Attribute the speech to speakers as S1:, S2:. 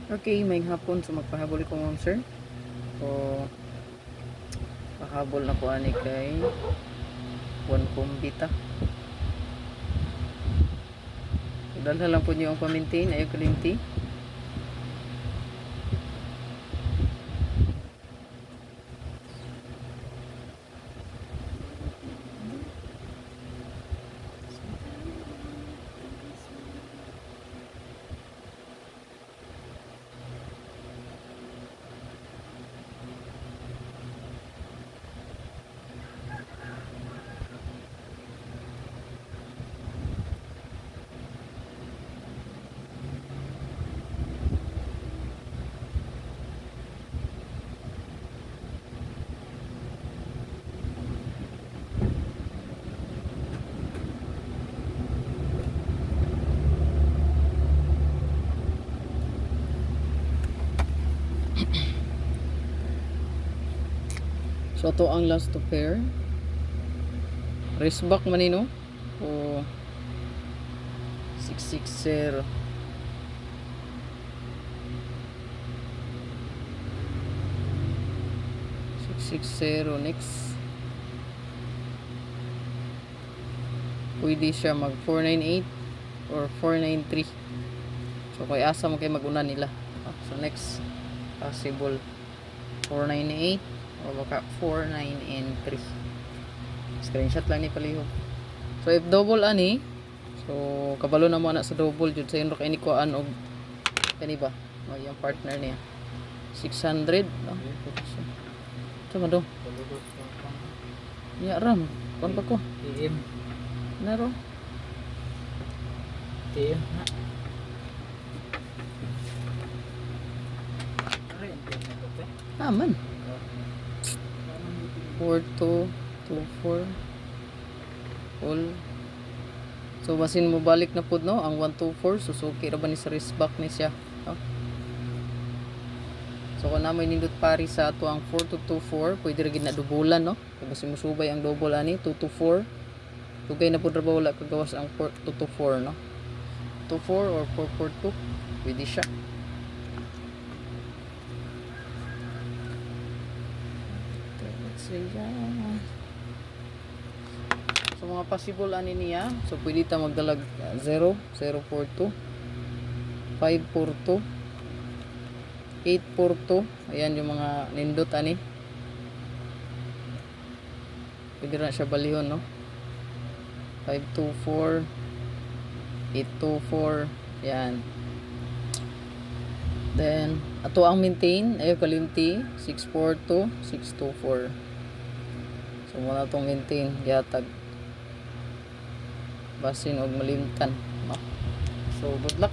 S1: Okay, may hapon so magpahabol ko ma'am sir. So pahabol na ko ani kay Juan Kumbita. Dalhan lang po niyo ang pamintain ayo kalimti. So to ang last to pair. Race back manino o 660. Next pwede siya mag 498 or 493. So kay asa mo kay maguna nila. So next possible 498 o baka 4993. Screenshot lang ni palihog. So if double ani, so kabalo na mo na sa double jud sa inro kay ni kuan og kani ba o yung partner niya 600 no. Sama do ya ram kon pa ko TM naro TM na aman 4224 all. So basin mo balik na pud no ang 124 susuki ra ba ni sa wristback ni siya no? So kung namoy nindot pari sa ato ang 4224 pwede ra gid na dubulan no kay basin mo subay ang double ani 224 tugay na pud ra ba wala kagawas ang 224 no 24 or 442 pwede siya. So mga possible ani niya, so pwede ta magdalag 0, 042, 542, 842. Ayan yung mga nindot ani. Pwede na siya balihon no. 524, 824, yan. Then ato ang maintain ayo kalimti 642, 624. So muna itong maintain yatag basin og malimtan no? So good luck.